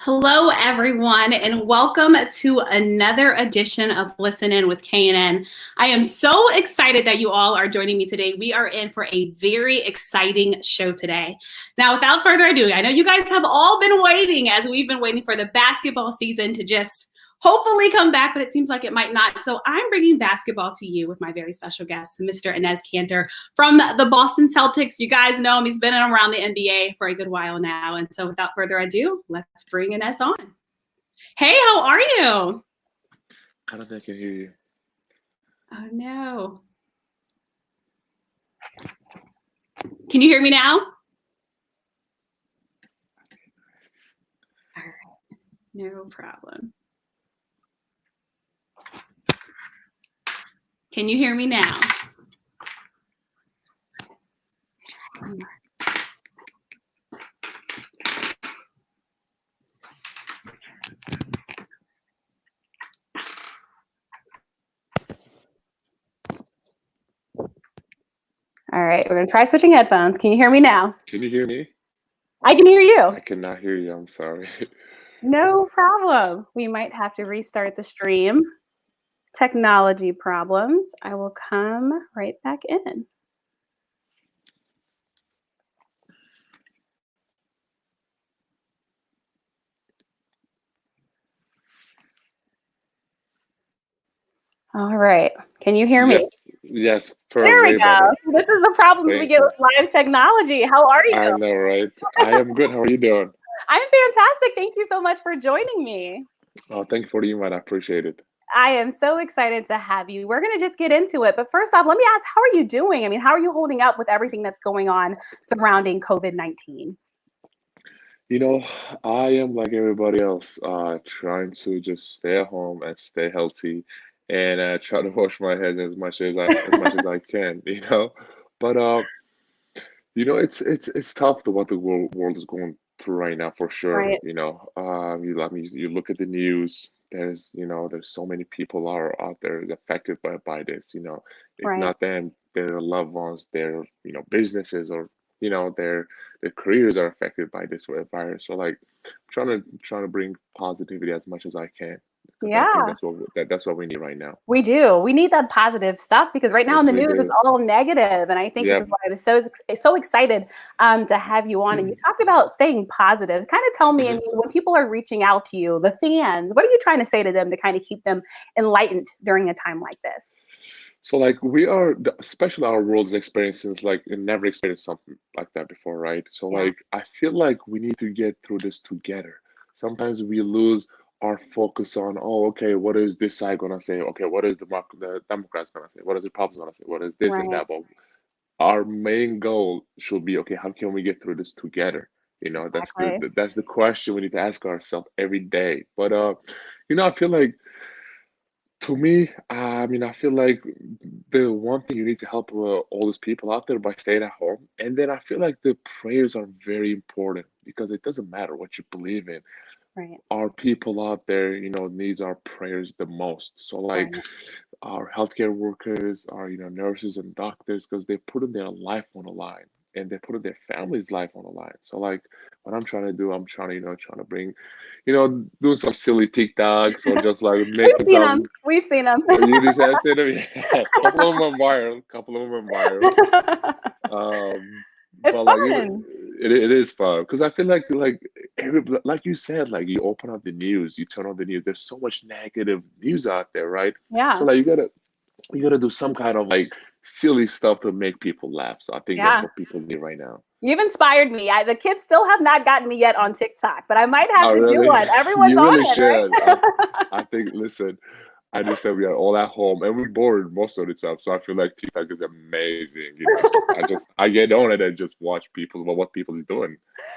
Hello, everyone, and welcome to another edition of Listen In with KNN. I am so excited that you all are joining me today. We are in for a very exciting show today. Now, without further ado, I know you guys have all been waiting as we've been waiting for the basketball season to just hopefully come back, but it seems like it might not. So I'm bringing basketball to you with my very special guest, Mr. Enes Kanter from the Boston Celtics. You guys know him. He's been around the NBA for a good while now. And so without further ado, let's bring Enes on. Hey, how are you? I don't think I can hear you. Oh, no. Can you hear me now? All right. No problem. Can you hear me now? All right, we're going to try switching headphones. Can you hear me now? Can you hear me? I can hear you. I cannot hear you. I'm sorry. No problem. We might have to restart the stream. Technology problems. I will come right back in. All right. Can you hear me? Yes. There we go. This is the problems we get with live technology. How are you? I know, right? I am good. How are you doing? I'm fantastic. Thank you so much for joining me. Oh, thank you for the invite. I appreciate it. I am so excited to have you. We're going to just get into it. But first off, let me ask, how are you doing? I mean, how are you holding up with everything that's going on surrounding COVID-19? You know, I am like everybody else, trying to just stay at home and stay healthy, and try to wash my hands as much as I can. But it's tough to what the world is going through right now for sure. Right. You look at the news. There's so many people are out there is affected by this. If Right. not them, their loved ones, their businesses, or their careers are affected by this virus. So like, trying to bring positivity as much as I can, because I think Yeah. that's what we need right now. We do. We need that positive stuff because right now in Yes, the we news it's do. all negative, and I think this Yeah. is why I was so excited to have you on. And you talked about staying positive. Kind of tell me, I mean, when people are reaching out to you, the fans, what are you trying to say to them to kind of keep them enlightened during a time like this? So like especially our world is experiencing like it never experienced something like that before, right? So Yeah. like I feel like we need to get through this together. Sometimes we lose our focus on, oh, okay, what is this side gonna say? Okay, what is the Democrats gonna say? What is the Republicans gonna say? What is this and Right. that? But our main goal should be, okay, how can we get through this together? That's Exactly. that's the question we need to ask ourselves every day. But I feel like, to me, I mean, I feel like the one thing you need to help all these people out there by staying at home. And then I feel like the prayers are very important, because it doesn't matter what you believe in. Right. Our people out there, needs our prayers the most. So like Right. our healthcare workers, our nurses and doctors, because they put in their life on the line, and they put in their family's life on the line. So like, what I'm trying to do, I'm trying to trying to bring, doing some silly TikToks, or just like We've making seen them. some. We've seen them. You just have said them. Yeah, a couple of them are viral. Couple of them are viral. Um, It's but like fun. it is fun, because I feel like you said, like you open up the news, you turn on the news. There's so much negative news out there, right? So Yeah. like you gotta do some kind of like silly stuff to make people laugh. So I think that's Yeah. what people need right now. You've inspired me. The kids still have not gotten me yet on TikTok, but I might have Oh, to do really? one. Everyone's You on really it, should. right? I think, listen, I understand we are all at home and we're bored most of the time. So I feel like TikTok is amazing. I get on it and just watch what people is doing.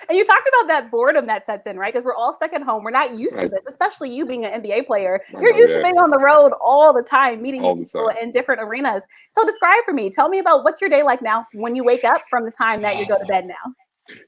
And you talked about that boredom that sets in, right? Because we're all stuck at home. We're not used to Right. this, especially you being an NBA player. I You're know, used to being on yes. the road all the time, meeting new All the people time. in different arenas. So describe for me. Tell me about what's your day like now when you wake up from the time that you go to bed now.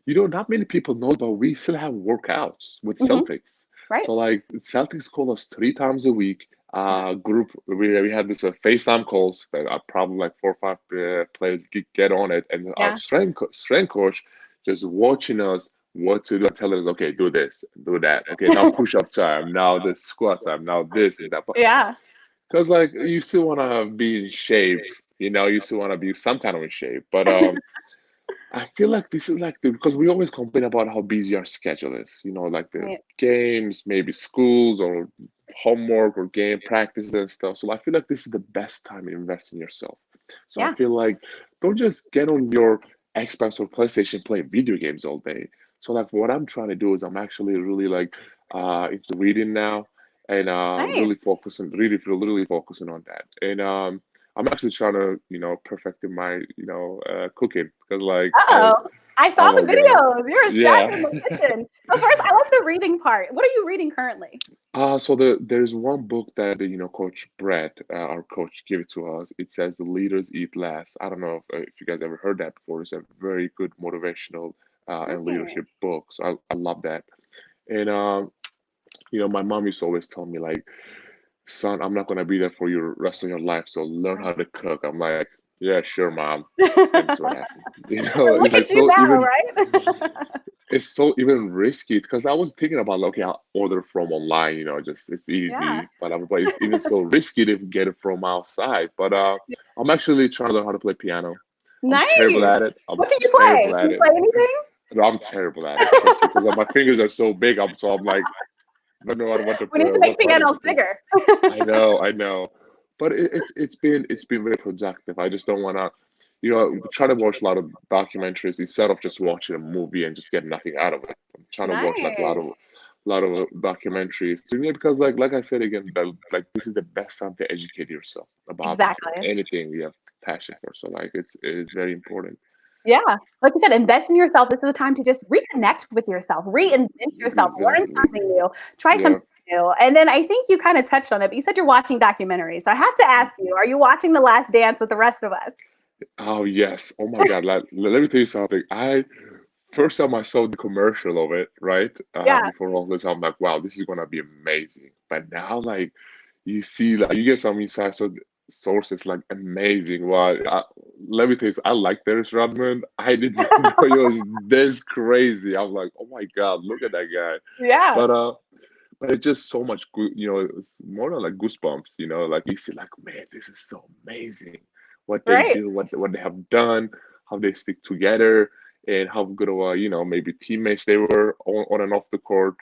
Not many people know, but we still have workouts with Hmm. Celtics. Right? So like Celtics call us 3 times a week. Yeah. Group we had this FaceTime calls that are probably like 4 or 5 players get on it, and our Yeah. strength coach just watching us what to do. I tell them, okay, do this, do that. Okay, now push up time, now the squat time, now this and that. But Yeah. because like you still want to be in shape, you still want to be some kind of in shape. But I feel like this is like because we always complain about how busy our schedule is. Like the Right. games, maybe schools or homework or game practices and stuff. So I feel like this is the best time to invest in yourself. So I Yeah. feel like don't just get on your Xbox or PlayStation play video games all day. So like what I'm trying to do is I'm actually really like into reading now and Nice. really focusing on that. And I'm actually trying to, perfecting my, cooking because like Oh, I saw oh the my God. videos. You're a chef in Yeah. the kitchen. So first, I like the reading part. What are you reading currently? So there's one book that Coach Brett, our coach, gave it to us. It says "The Leaders Eat Last." I don't know if you guys ever heard that before. It's a very good motivational and Nice. leadership book. So I love that. And my mom used to always tell me like, "Son, I'm not gonna be there for your rest of your life. So learn how to cook." I'm like, "Yeah, sure, mom." And that's what happened. But It's look like at you so now, even right? it's so even risky because I was thinking about okay, I'll order from online, just it's Yeah. easy, but it's even so risky to get it from outside. But I'm actually trying to learn how to play piano. I'm terrible Nice. at it. I'm What can you play? terrible Can at you it. play anything? No, I'm terrible at it. Trust me, because my fingers are so big. I'm like, I don't know We need to make what button to pianos push. bigger. I know, but it's been very productive. I just don't want to, try to watch a lot of documentaries instead of just watching a movie and just get nothing out of it. I'm trying to watch like a lot Nice. of documentaries. Because like I said again, like this is the best time to educate yourself about Exactly. anything you have passion for. So like it's very important. Yeah. Like you said, invest in yourself. This is the time to just reconnect with yourself, reinvent yourself, learn Exactly. something new, try Yeah. something new. And then I think you kind of touched on it, but you said you're watching documentaries. So I have to ask you, are you watching The Last Dance with the rest of us? Oh yes. Oh my God. Let me tell you something. I First time I saw the commercial of it, right? Yeah. Before all this, I'm like, wow, this is gonna be amazing. But now, like, you see, like, you get some inside sources, like, amazing. Wow, let me tell you, I like Dennis Rodman. I didn't know he was this crazy. I'm like, oh my God, look at that guy. Yeah. But but it's just so much good. It's more than like goosebumps. Like you see, like, man, this is so amazing. What they Right. do, what they have done, how they stick together, and how good of maybe teammates they were on and off the court.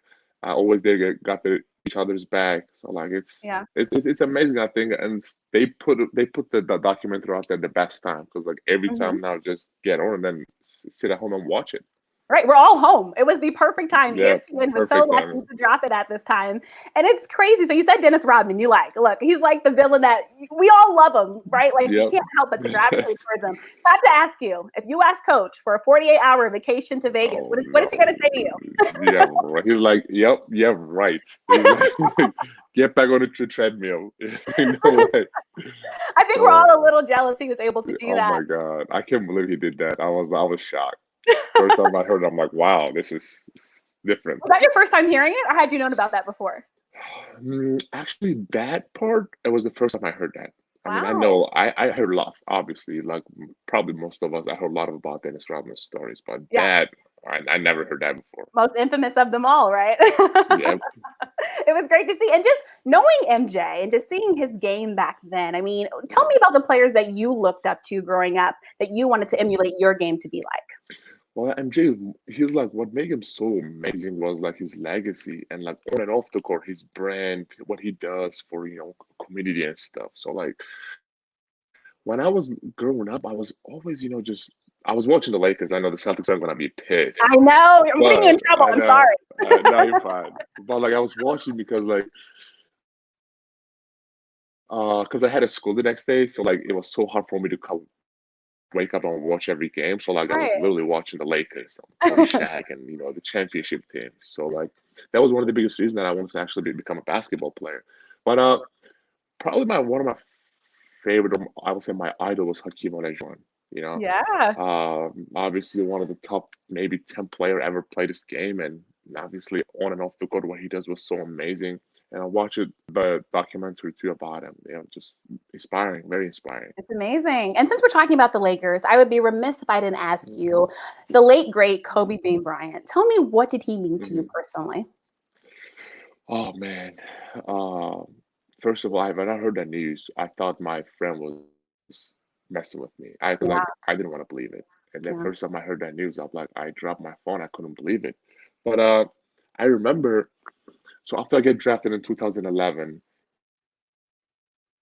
Always they got each other's back. So like Yeah. it's amazing. I think, and they put the documentary out there the best time because like every Mhm. time now just get on and then sit at home and watch it. Right, we're all home. It was the perfect time. Yeah, ESPN was so perfect lucky timing. to drop it at this time. And it's crazy. So you said Dennis Rodman, you like, look, he's like the villain that we all love him, right? Like you Yep. can't help but to gravitate towards him. So I have to ask you, if you ask coach for a 48-hour vacation to Vegas, Oh what is he gonna no. say to you? Yeah, right. He's like, yep, yeah, right. He's like, get back on the treadmill. No way. I think we're So, all a little jealous he was able to do oh that. my God, I can't believe he did that. I was shocked. First time I heard it, I'm like, wow, this is different. Was that your first time hearing it, or had you known about that before? Actually, that part, it was the first time I heard that. I mean, I Wow. know I heard a lot, obviously, like probably most of us, I heard a lot about Dennis Rodman's stories, but Yeah. that, I never heard that before. Most infamous of them all, right? Yep. It was great to see. And just knowing MJ and just seeing his game back then. I mean, tell me about the players that you looked up to growing up that you wanted to emulate your game to be like. Well, MJ, he's like what made him so amazing was like his legacy and like on and off the court, his brand, what he does for community and stuff. So like when I was growing up, I was always just I was watching the Lakers. I know the Celtics are gonna be pissed, I know. I'm getting you in but trouble. I I'm know sorry. now you're fine. But like I was watching because like because I had a school the next day, so like it was so hard for me to wake up and watch every game. So like I was Right. literally watching the Lakers, Kobe Shaq, and the championship team. So like that was one of the biggest reasons that I wanted to actually become a basketball player. But probably my one of my favorite, I would say my idol was Hakeem Olajuwon. You know, Yeah. obviously one of the top maybe 10 player ever played this game, and obviously on and off the court what he does was so amazing. and I watched the documentary too about him. Just inspiring, very inspiring. It's amazing. And since we're talking about the Lakers, I would be remiss if I didn't ask Mhm. you, the late great Kobe Bean Bryant. Tell me, what did he mean to you Mhm. personally? Oh man. Um, First of all, when I heard that news, I thought my friend was messing with me. I feel like Yeah, I didn't want to believe it. And then yeah. first time I heard that news, I was like, I dropped my phone. I couldn't believe it. But I remember. So after I get drafted in 2011,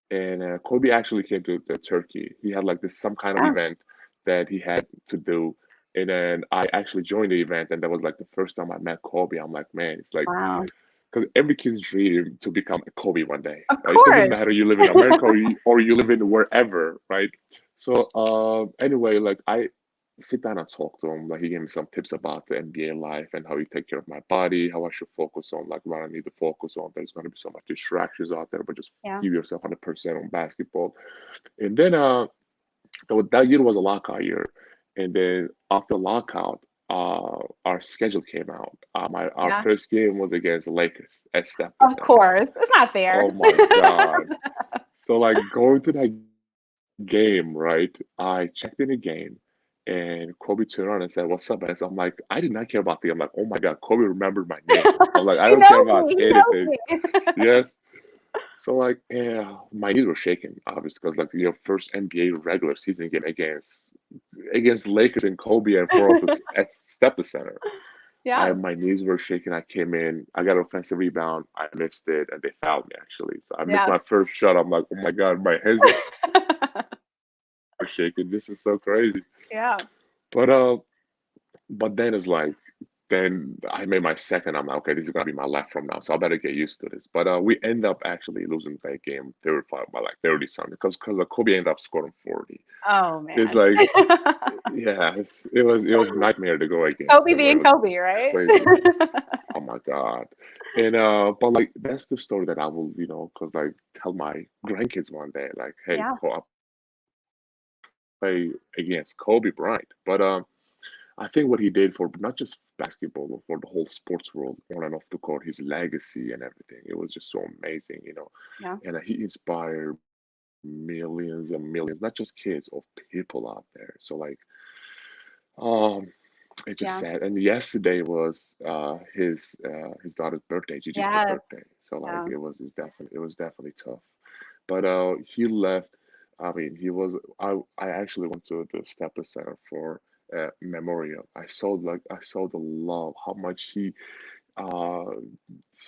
and Kobe actually came to Turkey. He had like this some kind of Yeah. event that he had to do, and then I actually joined the event, and that was like the first time I met Kobe. I'm like, man, it's like Wow. because every kid's dream to become a Kobe one day. Of Right? It doesn't course. matter you live in America or you live in wherever, right? So anyway, like I sit down and talk to him. Like he gave me some tips about the NBA life and how you take care of my body, how I should focus on, like what I need to focus on. There's gonna be so much distractions out there, but just Yeah. give yourself 100% on basketball. And then that year was a lockout year, and then after lockout, our schedule came out. Our Yeah. first game was against the Lakers at Staples Of Center. course. It's not fair. Oh my God! So like going to that game, right? I checked in the game, and Kobe turned around and said, "What's up?" And I'm like, I did not care about the. I'm like, oh my God, Kobe remembered my name. I'm like, I He don't care knows about me. He knows anything. me. Yes. So like, yeah, my knees were shaking, obviously, because like your first NBA regular season game against Lakers and Kobe and for at Staples Center. Yeah. My knees were shaking. I came in, I got an offensive rebound, I missed it, and they fouled me actually. So I missed Yeah. my first shot. I'm like, oh my God, my hands are shaking. This is so crazy. Yeah. But then it's like then I made my second. I'm like, okay, this is gonna be my left from now, so I better get used to this. But we end up actually losing that game 35 by like 30 something because Kobe ended up scoring 40. Oh It's man. like yeah, it was nightmare to go against Kobe them. It being was Kobe, right? crazy. Oh my God. And but like that's the story that I will, cause like tell my grandkids one day, like, hey, Yeah. I play against Kobe Bryant. But I think what he did for not just basketball, but for the whole sports world on and off the court, his legacy and everything, it was just so amazing. Yeah. And he inspired millions and millions, not just kids, of people out there. So like, um, it's just Yeah. sad. And yesterday was his daughter's birthday, Gigi's Yes. birthday. So like Yeah. it was definitely tough. But he left. I mean, I actually went to the Staples Center for memorial. I saw the love, how much uh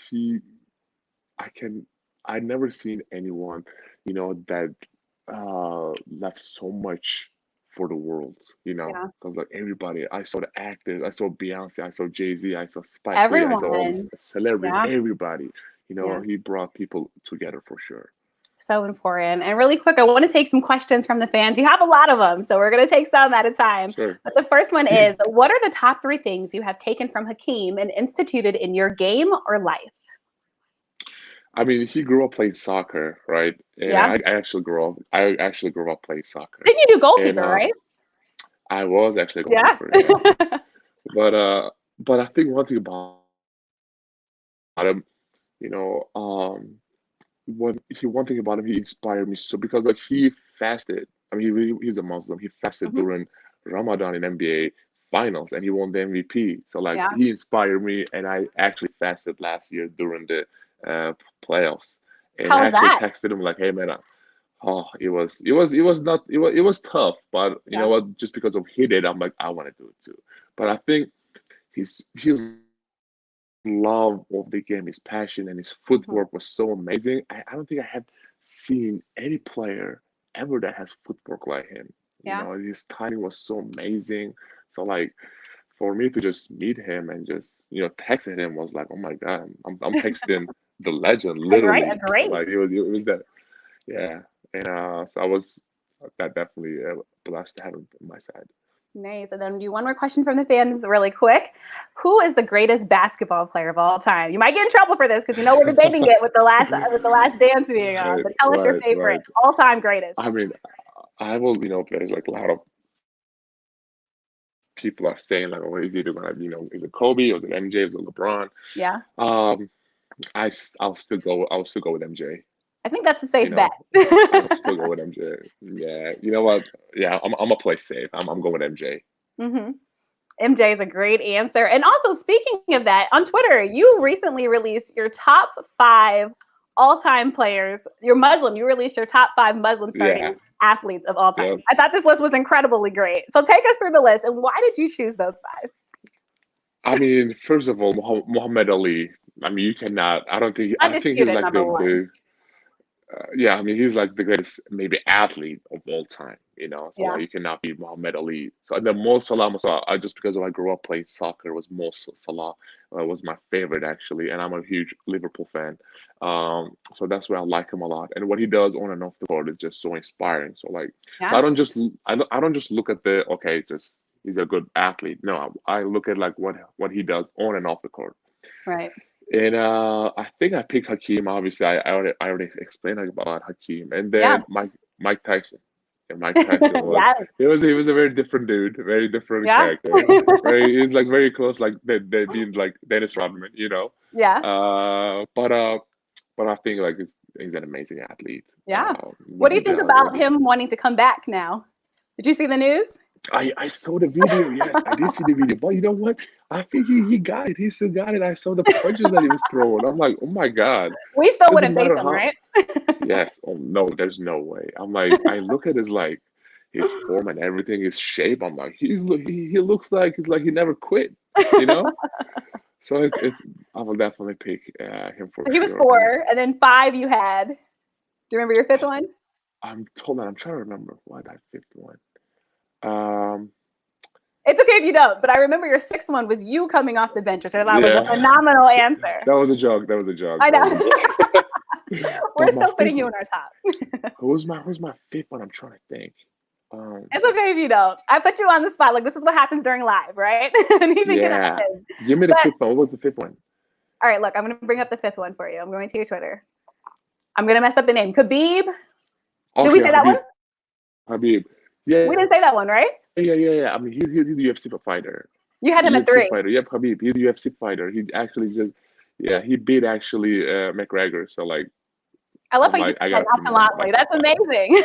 he I can I never seen anyone, that left so much for the world, Yeah. because like everybody, I saw the actors, I saw Beyonce, I saw Jay-Z, I saw Spike Lee, I saw all these Everyone. celebrities, Yeah. everybody, Yeah. he brought people together for sure. So important. And really quick, I want to take some questions from the fans. You have a lot of them, so we're going to take some at a time. Sure. But the first one is, what are the top 3 things you have taken from Hakeem and instituted in your game or life? I mean, he grew up playing soccer, right? And Yeah. I actually grew up playing soccer. Didn't you do And goalkeeper, right? I was actually a Yeah. goalkeeper, yeah. But I think one thing about him, you know, one thing about him, he inspired me so because like he fasted. I mean, he's a Muslim. He fasted Mhm. during Ramadan in NBA finals, and he won the MVP. So like Yeah. he inspired me, and I actually fasted last year during the uh, playoffs, and How I was actually that? texted him like, "Hey man, oh, it was not it was tough, but you know Yeah. what? Just because of he did, I'm like I want to do it too. But I think his love of the game, his passion, and his Mhm. footwork was so amazing. I don't think I have seen any player ever that has footwork like him. Yeah. His timing was so amazing. So like for me to just meet him and just texting him was like, oh my God, I'm texting the legend A great, a literally. So great. like it was that yeah, and so I was that definitely blessed to have him on my side. Nice. And then do one more question from the fans really quick. Who is the greatest basketball player of all time? You might get in trouble for this because we're debating it with the last dance being on. Right, But tell us your right, favorite right. all-time greatest. I mean, I will, there's like a lot of people are saying like, oh, is either gonna, is it Kobe or is it MJ, is it LeBron? Yeah. Um, I'll still go with MJ. I think that's a You safe bet. know, I'll still go with MJ. Yeah, you know what? Yeah, I'm gonna play safe. I'm going with MJ. hmm MJ is a great answer. And also, speaking of that, on Twitter, you recently released your top 5 all-time players. You're Muslim. You released your top 5 Muslim Yeah, starting athletes of all time. yeah. I thought this list was incredibly great. So take us through the list, and why did you choose those 5? I mean, first of all, Muhammad Ali. I mean, you cannot. I don't think. I think he's Undisputed like number one. the yeah, I mean, he's like the greatest maybe athlete of all time, you know. So Yeah. like you cannot beat Muhammad Ali. So and then Mo Salah, I just because I grew up playing soccer was Salah was my favorite actually, and I'm a huge Liverpool fan. So that's why I like him a lot. And what he does on and off the court is just so inspiring. So like, so Yeah. I don't just look at the okay, just he's a good athlete. No, I look at like what he does on and off the court. Right. And I think I picked Hakeem. Obviously, I already explained about Hakeem, and Yeah. then Mike Tyson. And Mike Tyson was Yes. he was a very different dude, very different Yeah. character. He's like very close, like they being like Dennis Rodman, you know. Yeah. Uh, but uh, but I think like he's an amazing athlete. Yeah. What What do you he think does, about him wanting to come back now? Did you see the news? I saw the video. Yes, I did see the video. But you know what? I think he got it. He still got it. I saw the punches that he was throwing. I'm like, oh my God. We still Doesn't wouldn't face matter him, how. right? Yes. Oh no, there's no way. I'm like, I look at his like his form and everything, his shape. I'm like, he looks like he's like he never quit. You know. So it's I will definitely pick him for So he was sure. And 4, and then 5 you had. Do you remember your 5th one? I'm told that I'm trying to remember what that fifth one. Um. It's okay if you don't, but I remember your 6th one was you coming off the bench, which I thought was a Yeah. phenomenal answer. That was a joke. That was a joke. I That was a know. joke. We're But my still putting fifth you one. in our top. Who's my fifth one? I'm trying to think. Um, It's okay if you don't. I put you on the spot. Like, this is what happens during live, right? Anything can yeah. happen. Give me the But fifth one. What was the fifth one? all right, look, I'm going to bring up the 5th one for you. I'm going to your Twitter. I'm going to mess up the name. Khabib. Did we Okay, say that one? Habib. Yeah, We didn't say that one, right? I mean, he's a UFC fighter. You had him at UFC 3. fighter. Yep, Habib. He's a UFC fighter. He actually just, yeah, he beat actually McGregor. So like, I love I'm how you like, just I said gotta put him in my nonchalantly. top That's five. amazing.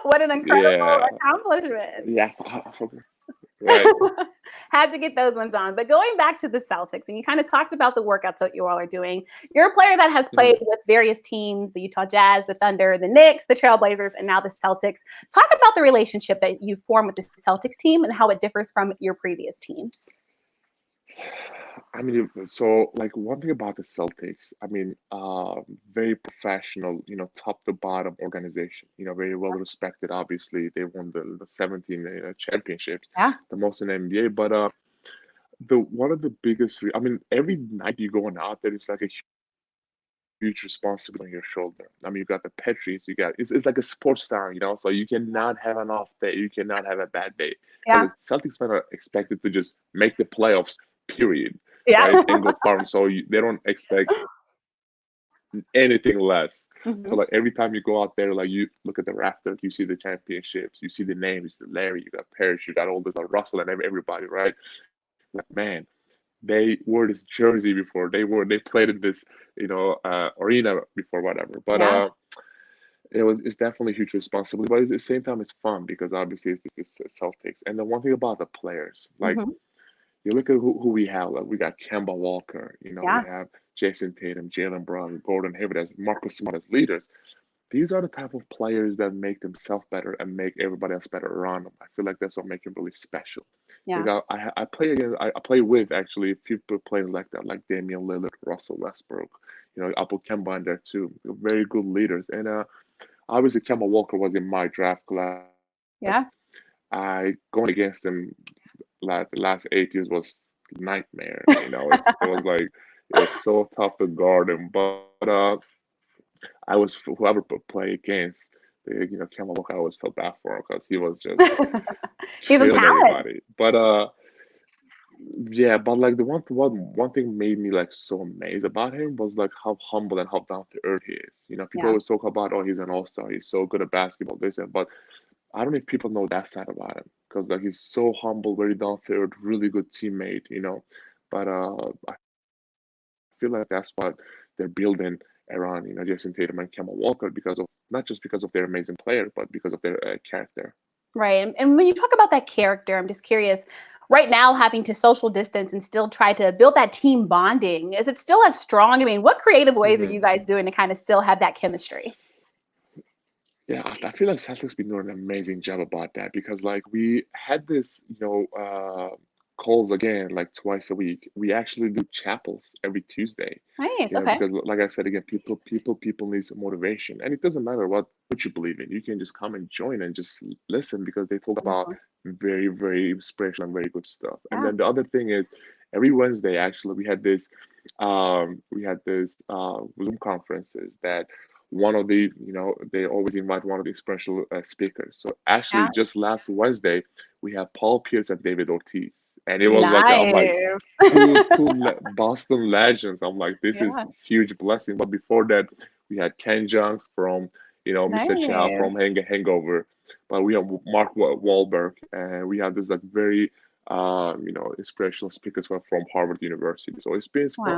What an incredible Yeah, accomplishment. yeah, I forgot. Right. Had to get those ones on. But going back to the Celtics, and you kind of talked about the workouts that you all are doing. You're a player that has Mhm. played with various teams, the Utah Jazz, the Thunder, the Knicks, the Trailblazers, and now the Celtics. Talk about the relationship that you form with the Celtics team and how it differs from your previous teams. I mean, so like one thing about the Celtics, I mean, very professional, you know, top to bottom organization, you know, very well respected. Obviously, they won the 17 championships, Yeah. the most in the NBA. But the one of the biggest, I mean, every night you going out there, it's like a huge responsibility on your shoulder. I mean, you got the Patriots, you got it's like a sports town, you know, so you cannot have an off day, you cannot have a bad day because Yeah. the Celtics fans are expected to just make the playoffs, period, right, Yeah. and go far. So they don't expect anything less. So Mhm. like every time you go out there, like you look at the rafters, you see the championships, you see the names, the Larry, you got Parrish, you got all this Russell and everybody, right? Like man, they wore this jersey before. They played in this, you know, arena before, whatever. But Yeah. it's definitely a huge responsibility. But at the same time, it's fun because obviously it's this Celtics. And the one thing about the players, like Mhm. you look at who we have. Like we got Kemba Walker. You know, we Yeah. have Jason Tatum, Jalen Brown, Gordon Hayward as Marcus Smart as leaders. These are the type of players that make themselves better and make everybody else better around them. I feel like that's what makes them really special. Yeah. Because I play against I play with actually a few players like that, like Damian Lillard, Russell Westbrook. You know, I put Kemba in there too. Very good leaders. And obviously Kemba Walker was in my draft class. Yeah. I going against him like the last 8 years was nightmare. You know, it was like it was so tough to guard him. But I was whoever play against you know Kemba Walker, I always felt bad for him because he was just He's a killing talent. everybody. But yeah, but like one thing made me like so amazed about him was like how humble and how down to earth he is. You know, people Yeah. always talk about oh he's an all-star, he's so good at basketball, this and but I don't know if people know that side about him because like he's so humble, very down to earth, really good teammate. You know, but I feel like that's what they're building around, Jason Tatum and Kemba Walker, because of not just because of their amazing player, but because of their character. Right. And when you talk about that character, I'm just curious, right now having to social distance and still try to build that team bonding, is it still as strong? I mean, what creative ways are you guys doing to kind of still have that chemistry? Yeah, I feel like Celtics been doing an amazing job about that, because like we had this, calls again like twice a week. We actually do chapels every Tuesday, Nice. Okay. because like I said again, people need some motivation, and it doesn't matter what you believe in. You can just come and join and just listen, because they talk about Wonderful. very, very inspirational and very good stuff. And Yeah. then the other thing is, every Wednesday actually we had this Zoom conferences that one of the they always invite one of the special speakers. So actually Yeah. just last Wednesday we had Paul Pierce and David Ortiz, and it was like, I'm like, Nice. Boston legends. I'm like, this is Yeah. huge blessing. But before that we had Ken Junks from Mr. Chow Nice. from Hangover, but we have Mark Wahlberg, and we have this like very inspirational speakers from Harvard University. So Wow.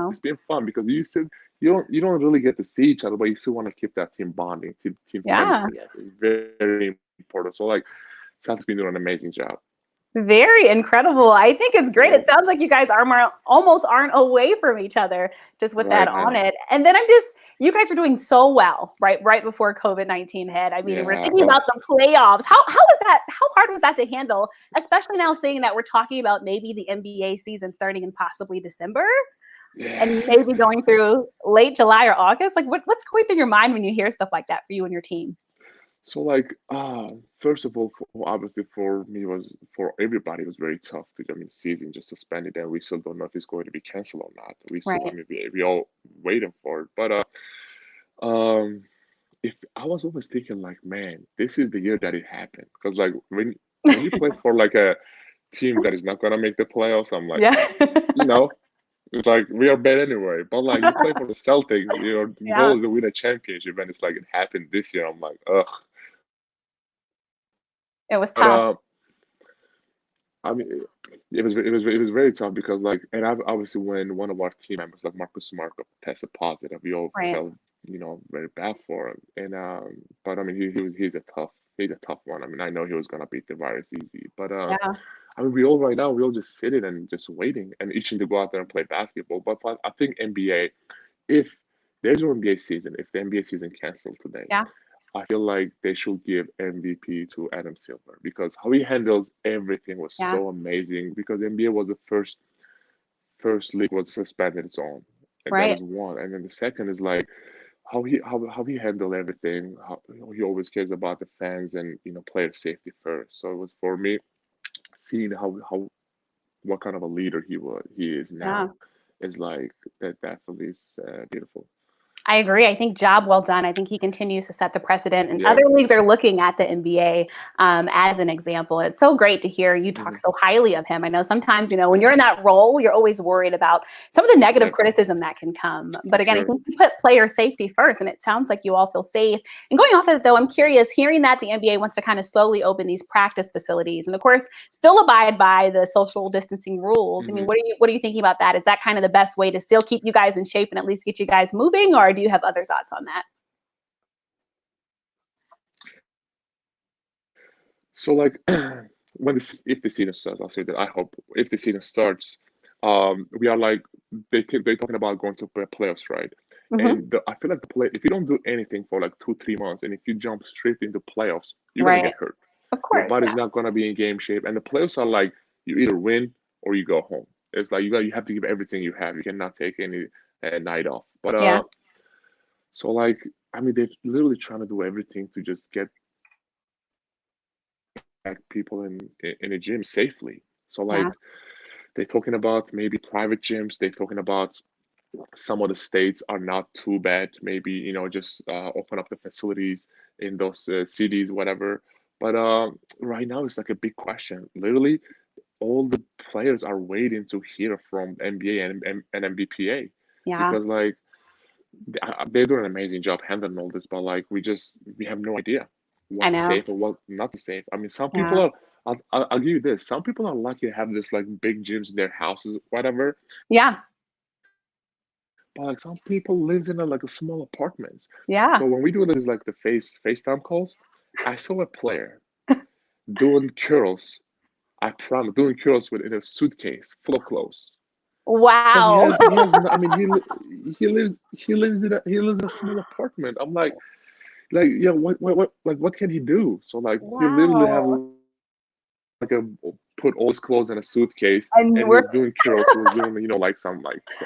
it's been fun, because you don't really get to see each other, but you still want to keep that team bonding, team Yeah. chemistry up. It's very, very important. So like, Celtics been doing an amazing job. Very incredible. I think it's great. Yeah, It sounds like you guys are almost aren't away from each other just with that right on now. it. And then you guys were doing so well, right before COVID-19 hit. I mean, we're Yeah. thinking about the playoffs. How hard was that to handle, especially now seeing that we're talking about maybe the NBA season starting in possibly December and Yeah. maybe going through late July or August? Like what's going through your mind when you hear stuff like that for you and your team? So like, first of all, obviously for me, was for everybody, it was very tough to, season just suspended, and we still don't know if it's going to be canceled or not. We still, Right. we all waiting for it. But um, if I was always thinking like, man, this is the year that it happened, because like when you play for like a team that is not gonna make the playoffs, I'm like, Yeah. you know, it's like we are bad anyway. But like, you play for the Celtics, your Yeah. goal is to win a championship, and it's like it happened this year. I'm like, ugh. It was But tough. I mean, it was very tough, because like, and obviously when one of our team members like Marcus Smart tested positive, we all Right. felt very bad for him. And but I mean, he's a tough one. I mean, I know he was gonna beat the virus easy, but Yeah. I mean, we all right now we all just sitting and just waiting and itching to go out there and play basketball. But I think NBA, if there's no NBA season, if the NBA season canceled today, Yeah. I feel like they should give MVP to Adam Silver, because how he handles everything was Yeah. so amazing. Because NBA was the first league was suspended its own, and that Right. is one. And then the second is like how he handled everything. How he always cares about the fans and player safety first. So it was, for me, seeing how what kind of a leader he is Yeah. now, is like, that definitely is beautiful. I agree. I think job well done. I think he continues to set the precedent, and Yeah. other leagues are looking at the NBA as an example. It's so great to hear you talk Hmm. so highly of him. I know sometimes, when you're in that role, you're always worried about some of the negative Yep, criticism that can come. But for again, I sure. think you put player safety first, and it sounds like you all feel safe. And going off of it, though, I'm curious, hearing that the NBA wants to kind of slowly open these practice facilities, and of course, still abide by the social distancing rules. I mean, Hmm. what are you thinking about that? Is that kind of the best way to still keep you guys in shape and at least get you guys moving, or do you have other thoughts on that? So like, if the season starts, I'll say that I hope if the season starts, we are like, they're talking about going to playoffs, right? Hmm. And I feel like if you don't do anything for like 2 3 months, and if you jump straight into playoffs, you're gonna Right. get hurt. Of Your course. body's Yeah. not gonna be in game shape, and the playoffs are like, you either win or you go home. It's like you have to give everything you have. You cannot take any night off. But Yeah. so like, I mean, they're literally trying to do everything to just get back people in a gym safely. So like, Yeah. they're talking about maybe private gyms. They're talking about some of the states are not too bad. Maybe just open up the facilities in those cities, whatever. But right now it's like a big question. Literally, all the players are waiting to hear from NBA and NBPA, Yeah. because like, they're doing an amazing job handling all this, but like, we have no idea I what's know. safe or what not safe. I mean, some people Yeah. are. I'll give you this. Some people are lucky to have this like big gyms in their houses, whatever. Yeah. but like some people lives in like a small apartments. Yeah. So when we do this like the FaceTime calls, I saw a player doing curls. I promise, doing curls with in a suitcase full of clothes. Because Wow. he has no, I mean he lives in a small apartment. I'm like yeah, what like what can he do? So like he literally have Wow. like a put all his clothes in a suitcase And and he we're, was doing curls. He was doing like some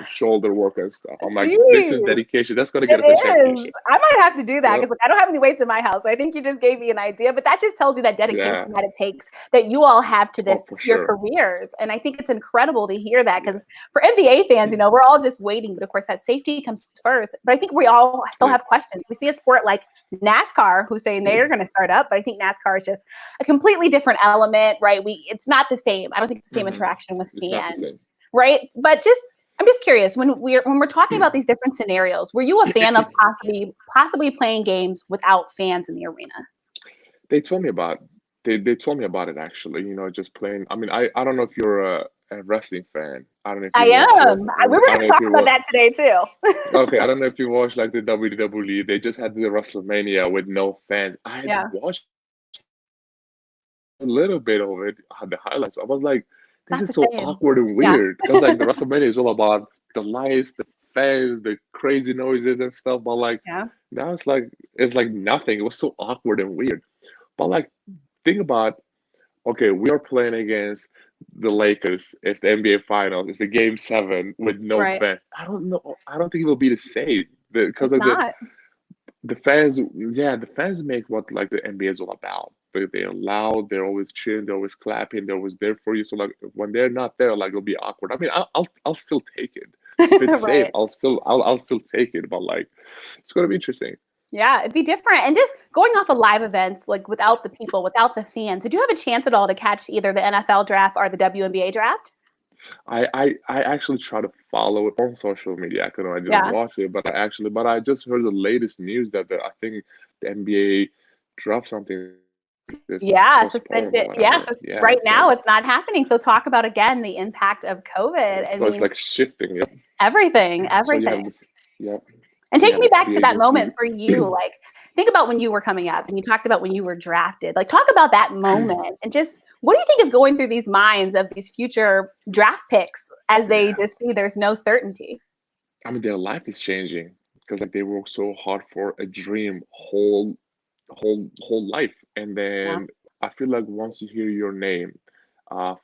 shoulder work and stuff. I'm like, this is geez. dedication. That's gonna It get us a is. championship. I might have to do that Yep. because like I don't have any weights in my house. So I think you just gave me an idea, but that just tells you that dedication Yeah. that it takes that you all have to Oh, this for your sure. careers. And I think it's incredible to hear that Yeah. because for NBA fans, we're all just waiting, but of course that safety comes first. But I think we all still Yeah. have questions. We see a sport like NASCAR who's saying they're going to start up, but I think NASCAR is just a completely different element, right? It's not the same. I don't think it's the same Hmm. interaction with It's not the same. fans, right? But just I'm just curious when we're talking about these different scenarios. Were you a fan of possibly playing games without fans in the arena? They told me about they told me about it actually. Just playing. I mean, I don't know if you're a wrestling fan. I don't know if I you watch it. am. We were I going don't to know if talk you about watch. that today too. Okay, I don't know if you watch like the WWE. They just had the WrestleMania with no fans. I had Yeah, watched a little bit of it, the highlights. I was like, this not is the so same. awkward and Yeah, weird because like the WrestleMania is all about the lights, the fans, the crazy noises and stuff. But like yeah, now it's like nothing. It was so awkward and weird. But like think about okay, we are playing against the Lakers. It's the NBA Finals. It's the Game 7 with no right. fans. I don't know. I don't think it will be the same because It's like the not. the fans, yeah, the fans make what like the NBA is all about. They're loud, they're always cheering, they're always clapping, they're always there for you. So like when they're not there, like it'll be awkward. I mean, I'll still take it. If it's safe, Right. I'll still take it. But like it's gonna be interesting. Yeah, it'd be different. And just going off of live events, like without the people, without the fans, did you have a chance at all to catch either the NFL draft or the WNBA draft? I actually try to follow it on social media. I didn't Yeah. watch it, but I just heard the latest news that I think the NBA dropped something this Yeah, postponed or suspended. Yeah, whatever. so Yeah, right it's now like it's not happening. So talk about again the impact of COVID. I so it's mean, like shifting. Yep. everything, So you everything. have the yep. And So you take have me the back free to that moment agency. for you. Like, think about when you were coming up and you talked about when you were drafted. Like, talk about that moment and just what do you think is going through these minds of these future draft picks as they Yeah. just see there's no certainty? I mean, their life is changing because like they work so hard for a dream whole life, and Yeah, then I feel like once you hear your name,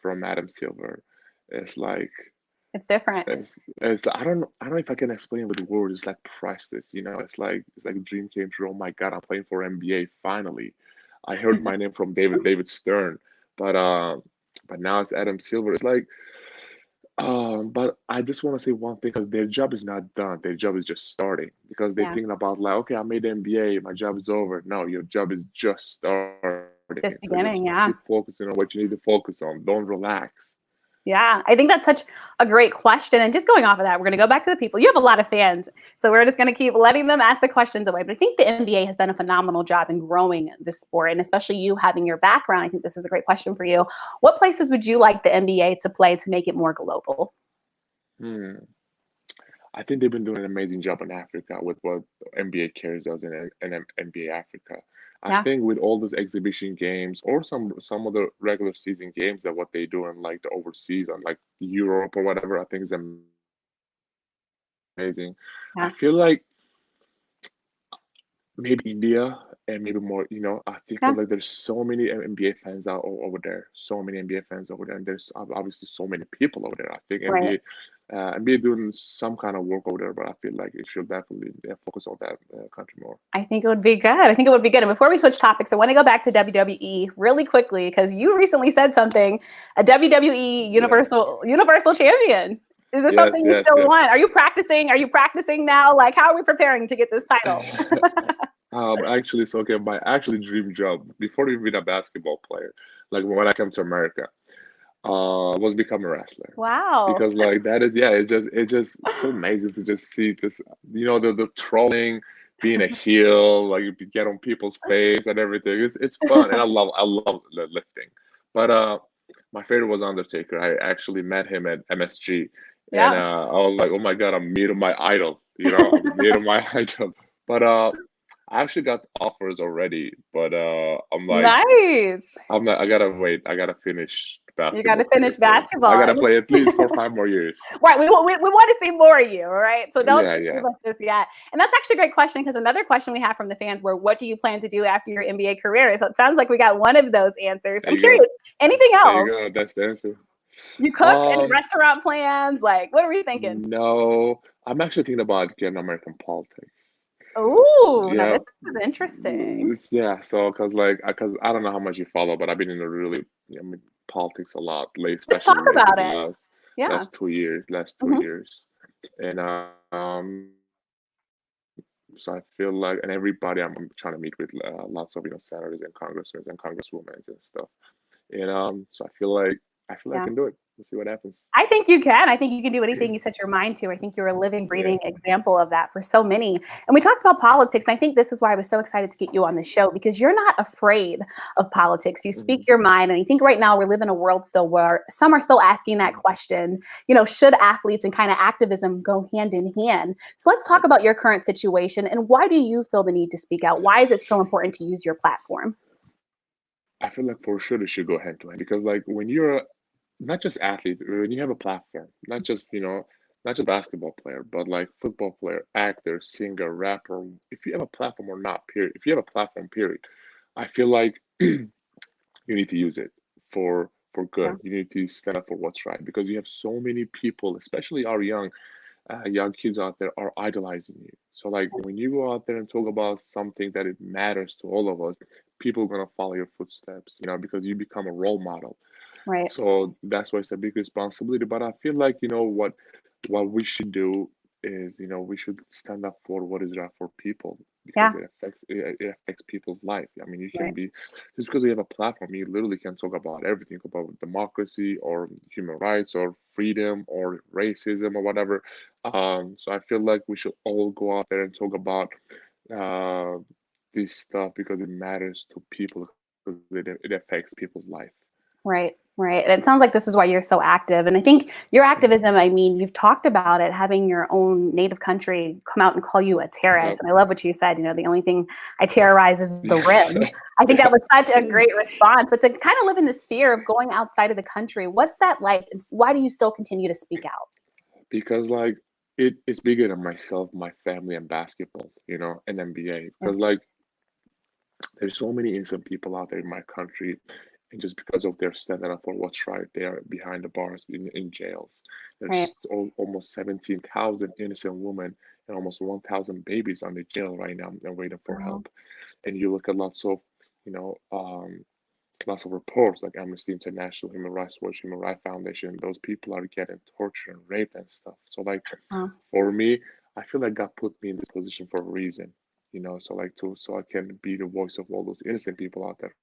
from Adam Silver, it's like it's different. it's I don't know if I can explain with words. It's like priceless, it's like a dream came true. Oh my God, I'm playing for NBA finally. I heard my name from David Stern, but now it's Adam Silver. It's like but I just want to say one thing because their job is not done. Their job is just starting because they're Yeah, thinking about like, okay, I made the NBA, my job is over. No, your job is just starting. So just you have to beginning. keep Yeah. focusing on what you need to focus on. Don't relax. Yeah, I think that's such a great question. And just going off of that, we're going to go back to the people. You have a lot of fans, so we're just going to keep letting them ask the questions away. But I think the NBA has done a phenomenal job in growing this sport, and especially you having your background. I think this is a great question for you. What places would you like the NBA to play to make it more global? Hmm. I think they've been doing an amazing job in Africa with what NBA Cares does in NBA Africa. I Yeah, think with all those exhibition games or some of the regular season games that what they do in like the overseas on like Europe or whatever, I think is amazing. I yeah, feel like maybe India and maybe more, I think yeah, because like there's so many NBA fans out over there, so many NBA fans over there, and there's obviously so many people over there. I think right. NBA doing some kind of work over there, but I feel like it should definitely focus on that country more. I think it would be good. I think it would be good. And before we switch topics, I want to go back to WWE really quickly because you recently said something, a WWE Yeah. Universal Champion. Is this Yes, something you yes, still yes. want? Are you practicing? Are you practicing now? Like, how are we preparing to get this title? Actually, it's okay. My actually dream job before even being a basketball player, like when I came to America, was become a wrestler. Wow. Because like that is yeah, it's just so amazing to just see this, the trolling, being a heel, like you get on people's face and everything. It's fun and I love lifting. But my favorite was Undertaker. I actually met him at MSG and Yeah. I was like, oh my God, I'm meeting my idol. I'm meeting my idol. But I actually got offers already, but Nice. I'm not. I gotta wait. I gotta finish the You got basketball to finish career first. I basketball. gotta play at least for 5 more years. Right. We want to see more of you. All right. So don't Yeah, give yeah. us this yet. And that's actually a great question because another question we have from the fans were, what do you plan to do after your NBA career? So it sounds like we got one of those answers. There I'm you go. curious. Anything There you else? go. That's the answer. You cook? Any Um, restaurant plans? Like, what are we thinking? no, I'm actually thinking about getting American politics. Ooh, now Yeah, this is interesting. yeah. So, cause I don't know how much you follow, but I've been in the really, politics a lot, lately, Let's talk especially lately about the it. last Yeah. last 2 years, Mhm. and so I feel like, and everybody I'm trying to meet with lots of senators and congressmen and congresswomen and stuff, and so I feel I Yeah. can do it. Let's see what happens. I think you can. I think you can do anything you set your mind to. I think you're a living, Yeah. breathing example of that for so many. And we talked about politics. And I think this is why I was so excited to get you on the show because you're not afraid of politics. You speak Mhm, your mind. And I think right now we live in a world still where some are still asking that mhm. question, should athletes and kind of activism go hand in hand? So let's talk Yep. about your current situation and why do you feel the need to speak out? Why is it so important to use your platform? I feel like for sure they should go hand to hand because like when you're not just athlete, when you have a platform, not just basketball player, but like football player, actor, singer, rapper, if you have a platform or not, period. If you have a platform, period, I feel like you need to use it for Yeah, good. You need to stand up for what's right because you have so many people, especially our young kids out there, are idolizing you. So like when you go out there and talk about something that it matters to all of us, people are gonna follow your footsteps, because you become a role model. right. So that's why it's a big responsibility. But I feel like, what we should do is, we should stand up for what is right for people because Yeah, it affects people's life. I mean, you can right. be just because you have a platform, you literally can talk about everything about democracy or human rights or freedom or racism or whatever. So I feel like we should all go out there and talk about uh, this stuff because it matters to people because it affects people's life. Right, right. And it sounds like this is why you're so active. And I think your Mhm. activism, I mean, you've talked about it, having your own native country come out and call you a terrorist. Yep. And I love what you said, the only thing I terrorize is the Yes. rim. I think that Yeah. was such a great response. But to kind of live in this fear of going outside of the country, what's that like? Why do you still continue to speak out? Because like it's bigger than myself, my family, and basketball, and NBA. Yeah, Because like there's so many innocent people out there in my country, and just because of their standing up for what's right, they are behind the bars in jails. right. There's almost 17,000 innocent women and almost 1,000 babies on the jail right now and waiting for Wow. help. And you look at you know, um, lots of reports like Amnesty International, Human Rights Watch, Human Rights Foundation. Those people are getting tortured and raped and stuff. So like Wow. for me, I feel like God put me in this position for a reason. So I can be the voice of all those innocent people out there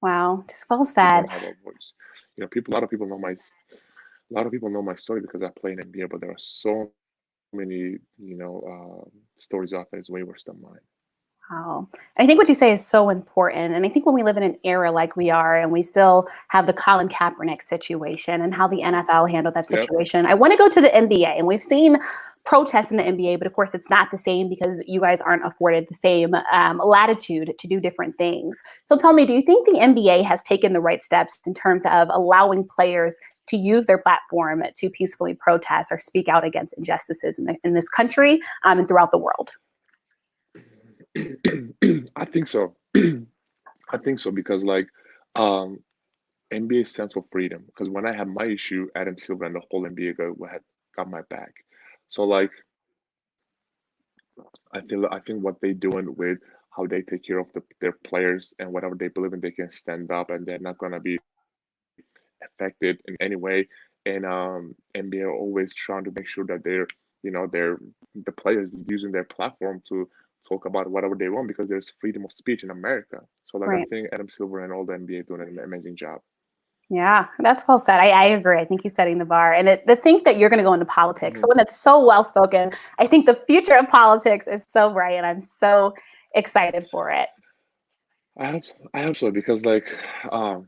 Wow. Just well who don't said. have a voice. A lot of people know my story because I play in NBA, but there are so many, stories out there is way worse than mine. Wow. I think what you say is so important. And I think when we live in an era like we are, and we still have the Colin Kaepernick situation and how the NFL handled that Yep. situation, I want to go to the NBA. And we've seen protests in the NBA, but of course, it's not the same because you guys aren't afforded the same latitude to do different things. So tell me, do you think the NBA has taken the right steps in terms of allowing players to use their platform to peacefully protest or speak out against injustices in this country and throughout the world? I think so. I think so because um NBA stands for freedom. Because when I had my issue, Adam Silver and the whole NBA had got my back. So like I think what they doing with how they take care of their players and whatever they believe in, they can stand up and they're not gonna be affected in any way. And NBA are always trying to make sure that they're the players using their platform to talk about whatever they want because there's freedom of speech in America. So like I Right. think Adam Silver and all the NBA doing an amazing job. Yeah, that's well said. I agree. I think he's setting the bar. And to think that you're going to go into politics, Mhm. someone that's so well spoken, I think the future of politics is so bright, and I'm so excited for it. I hope so because like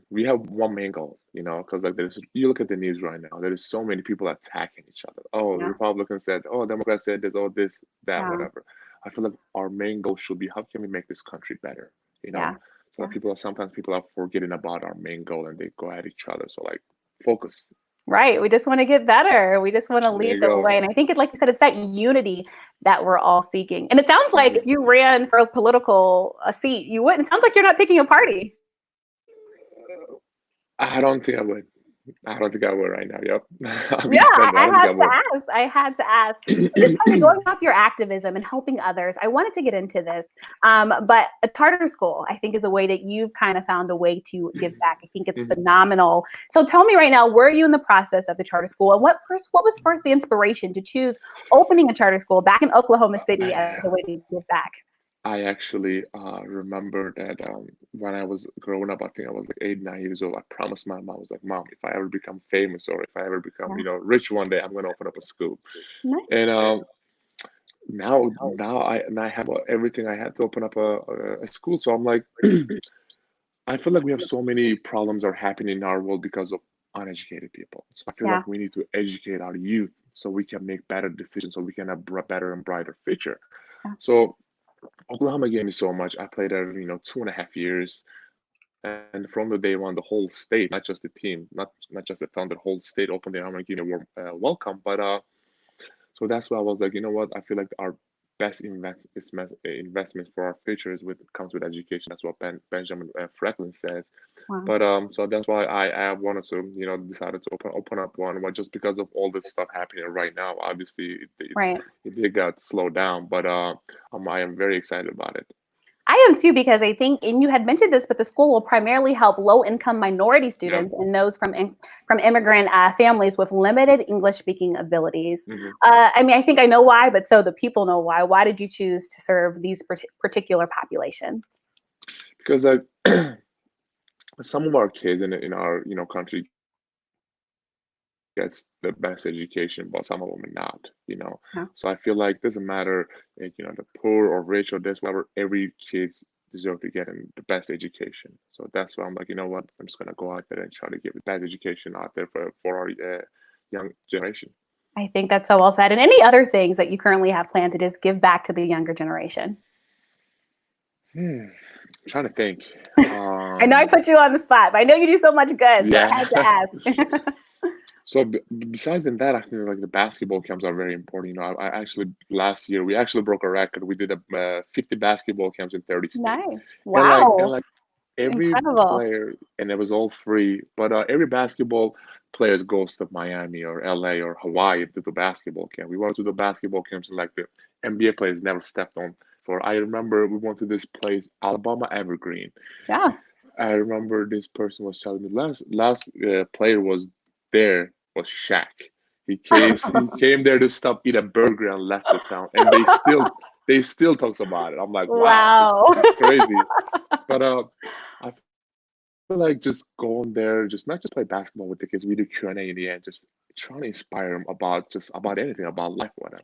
we have one main goal, because like there's you look at the news right now, there is so many people attacking each other. Oh, Yeah. Republicans said, oh, Democrats said this, oh, this, that, Yeah. whatever. I feel like our main goal should be how can we make this country better, you know? Yeah. So Yeah. that sometimes people are forgetting about our main goal and they go at each other. So like focus. Right. We just want to get better. We just want to There lead you the go. way. And I think like you said, it's that unity that we're all seeking. And it sounds like if Mhm. you ran for a political a seat, you wouldn't. It sounds like you're not picking a party. I don't think I would. I don't think I would right now. Yep. I'll be Yeah, defending. I I don't think had I to would. ask. I had to ask. But it's funny going off your activism and helping others. I wanted to get into this, but a charter school, I think, is a way that you've kind of found a way to give back. I think it's Mhm. phenomenal. So tell me right now, were you in the process of the charter school, and what was first the inspiration to choose opening a charter school back in Oklahoma City as a way to give back? I actually remember that when I was growing up, I think I was like 8, 9 years old. I promised my mom, I was like, Mom, if I ever become famous or if I ever become, Yeah. rich one day, I'm gonna open up a school. Nice. And now I have everything I had to open up a school. So I'm like, I feel like we have so many problems are happening in our world because of uneducated people. So I feel Yeah. like we need to educate our youth so we can make better decisions, so we can have better and brighter future. Yeah. So Oklahoma gave me so much. I played there, 2.5 years. And from the day one, the whole state, not just the team, not just the town, the whole state opened their arm and gave me a warm welcome. But so that's why I was like, you know what? I feel like our best investment for our future is with comes with education. That's what Benjamin Franklin says. Wow. But so that's why I wanted to, decided to open up one. But just because of all this stuff happening right now, obviously Right. it did got slowed down. But I am very excited about it. I am too, because I think, and you had mentioned this, but the school will primarily help low-income minority Yeah. students and those from immigrant families with limited English-speaking abilities. Hmm. I mean, I think I know why, but so the people know why. Why did you choose to serve these particular populations? Because like some of our kids in our country gets the best education, but some of them are not. Yeah. So I feel like doesn't matter, like, the poor or rich or this, whatever. Every kid deserve to get the best education. So that's why I'm like, you know what? I'm just gonna go out there and try to give the best education out there for our young generation. I think that's so well said. And any other things that you currently have planned to just give back to the younger generation? Hmm. I'm trying to think. I know I Um, put you on the spot, but I know you do so much good, so I yeah. had to ask. So besides in that, I think like the basketball camps are very important. I actually last year we actually broke a record. We did a 50 basketball camps in 30 states, Nice. and like Wow. every Incredible. player, and it was all free. But every basketball players goes to Miami or LA or Hawaii to the basketball camp. We went to the basketball camps and like the NBA players never stepped on. For I remember we went to this place, Alabama Evergreen. Yeah. I remember this person was telling me last player was there was Shaq. He came there to stop eat a burger and left the town, and they still talks about it. I'm like, wow, this Wow. is crazy. But I feel like just going there, just not just play basketball with the kids. We do Q&A in the end, just trying to inspire them about anything, about life, whatever.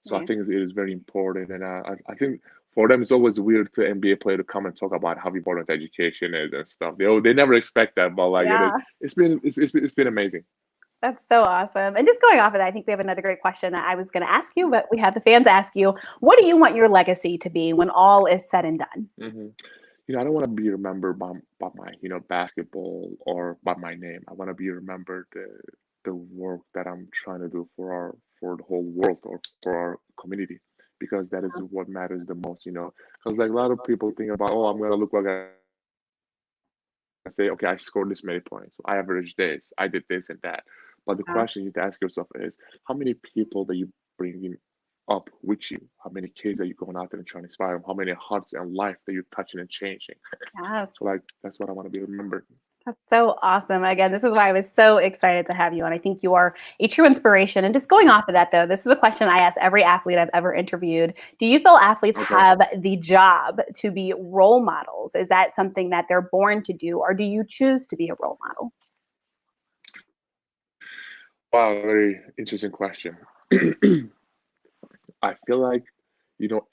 So I think Nice. it is very important, and I think for them it's always weird to NBA player to come and talk about how important education is and stuff. They never expect that, but like it is. Yeah, It's been amazing. that's so awesome. And just going off of that, I think we have another great question that I was going to ask you, but we had the fans ask you, what do you want your legacy to be when all is said and done? Hmm. I don't want to be remembered by my basketball or by my name. I want to be remembered the work that I'm trying to do for the whole world or for our community, because that is what matters the most. Because like a lot of people think about, oh, I'm gonna look like I say, okay, I scored this many points, so I averaged this, I did this and that. But the question you need to ask yourself is, how many people that you bringing up with you? How many kids are you going out there and trying to inspire them? How many hearts and life that you're touching and changing? So like Yes. that's what I want to be remembered. That's so awesome. Again, this is why I was so excited to have you on. I think you are a true inspiration. And just going off of that, though, this is a question I ask every athlete I've ever interviewed. Do you feel athletes Okay. have the job to be role models? Is that something that they're born to do, or do you choose to be a role model? Wow, very interesting question. I feel like,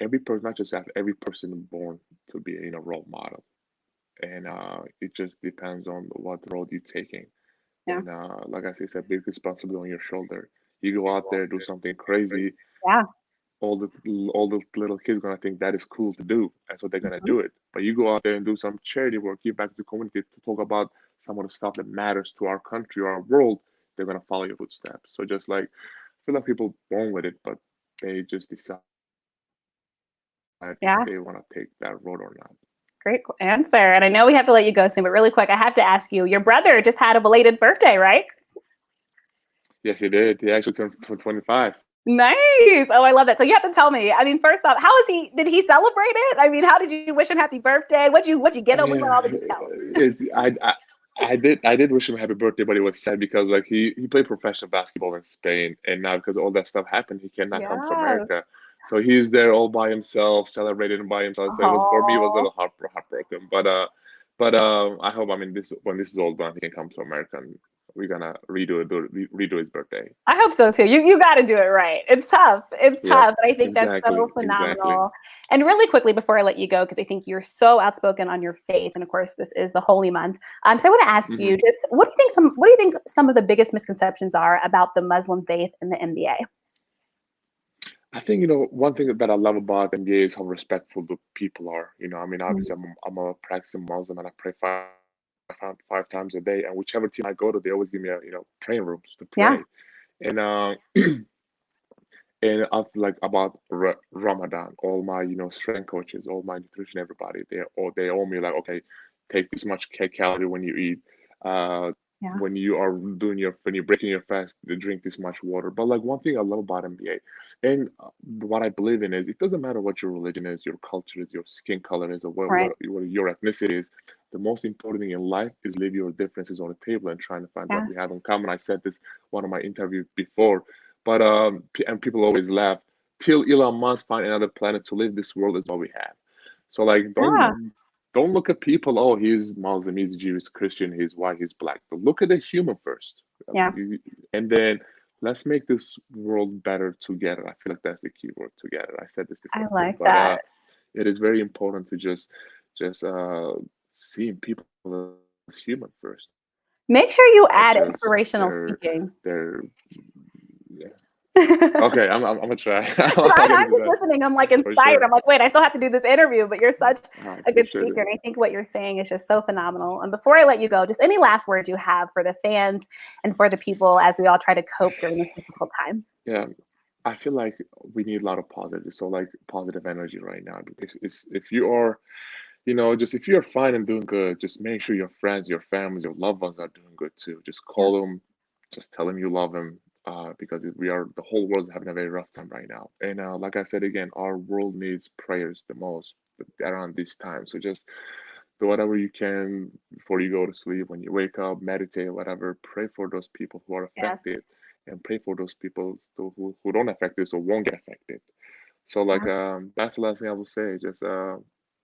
every person, not just that, every person born to be, role model. and it just depends on what road you're taking. Yeah. And like I said, it's a big responsibility on your shoulder. You go out there, do something crazy, Yeah. all the little kids gonna think that is cool to do, and so they're gonna Mhm. do it. But you go out there and do some charity work, give back to the community, to talk about some of the stuff that matters to our country or our world, they're gonna follow your footsteps. So just like I feel like people born with it, but they just decide if Yeah. they want to take that road or not. Great answer. And I know we have to let you go soon, but really quick, I have to ask you, your brother just had a belated birthday, right? Yes, he did. He actually turned 25. Nice. Oh, I love that. So you have to tell me. I mean, first off, how is he? Did he celebrate it? I mean, how did you wish him happy birthday? What'd you get him? We want Yeah, all the details. it's I did wish him a happy birthday, but it was sad because like he played professional basketball in Spain, and now because all that stuff happened, he cannot come to Yeah. America. So he's there all by himself, celebrating by himself. So it was for me, it was a Oh, little heartbroken. But I hope, I mean, this when this is all done, he can come to America, and we're gonna redo his birthday. I hope so too. You got to do it right. It's tough. It's Yeah, tough, but I think that's so exactly. phenomenal. And really quickly before I let you go, because I think you're so outspoken on your faith, and of course this is the holy month. So I want to ask Hmm. you, just what do you think some of the biggest misconceptions are about the Muslim faith in the NBA? I think, one thing that I love about NBA is how respectful the people are. I mean, obviously, I'm a practicing Muslim and I pray five times a day. And whichever team I go to, they always give me praying rooms to Yeah. pray. And and I like about Ramadan, all my strength coaches, all my nutrition, everybody, they all me like, okay, take this much calorie when you eat. Uh, Yeah. when you're breaking your fast, they drink this much water. But like one thing I love about NBA, and what I believe in is it doesn't matter what your religion is, your culture is, your skin color is, or Right. what your ethnicity is. The most important thing in life is leave your differences on the table and trying to find what Yeah. we have in common. I said this one of my interviews before, but and people always laugh. Till Elon Musk find another planet to live, this world is what we have. So like, Yeah. don't look at people. Oh, he's Muslim, he's Jewish, Christian, he's white, he's black. But look at the human first, Yeah. and then let's make this world better together. I feel like that's the key word, together. I said this I before too, like but that. it is very important to just seeing people as human first, Make sure you not add just inspirational their speaking. their. Yeah. Because Okay, I'm gonna try. I'm gonna I'm do just that listening. I'm like for inspired. sure. I'm like, wait, I still have to do this interview, but you're such I a good appreciate it. speaker. And I think what you're saying is just so phenomenal. And before I let you go, just any last words you have for the fans and for the people as we all try to cope during this difficult time. Yeah, I feel like we need a lot of positive, so like positive energy right now. If you are, just if you're fine and doing good, just make sure your friends, your families, your loved ones are doing good too. Just Yeah. call them, just tell them you love them, because the whole world's having a very rough time right now. And like I said again, our world needs prayers the most around this time. So just do whatever you can before you go to sleep, when you wake up, meditate, whatever. Pray for those people who are Yes. affected, and pray for those people who don't affect this or won't get affected. So like Yeah. that's the last thing I will say. Just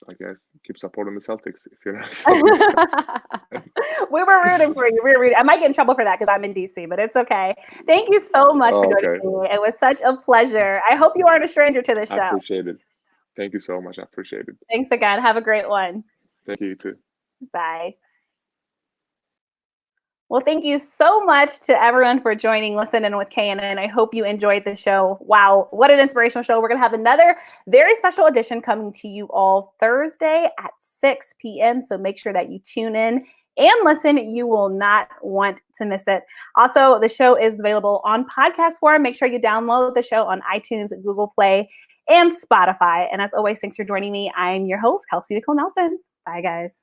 I guess keep supporting the Celtics if you're not a Celtics fan. We were rooting for you. We were rooting. I might get in trouble for that because I'm in DC, but it's okay. Thank you so much for Oh, joining okay. me. It was such a pleasure. I hope you aren't a stranger to the I show. appreciate it. Thank you so much. I appreciate it. Thanks again. Have a great one. Thank you too. Bye. Well, thank you so much to everyone for joining Listen In with KNN. I hope you enjoyed the show. Wow, what an inspirational show. We're going to have another very special edition coming to you all Thursday at 6 p.m. So make sure that you tune in and listen. You will not want to miss it. Also, the show is available on podcast form. Make sure you download the show on iTunes, Google Play, and Spotify. And as always, thanks for joining me. I'm your host, Kelsey Nicole Nelson. Bye, guys.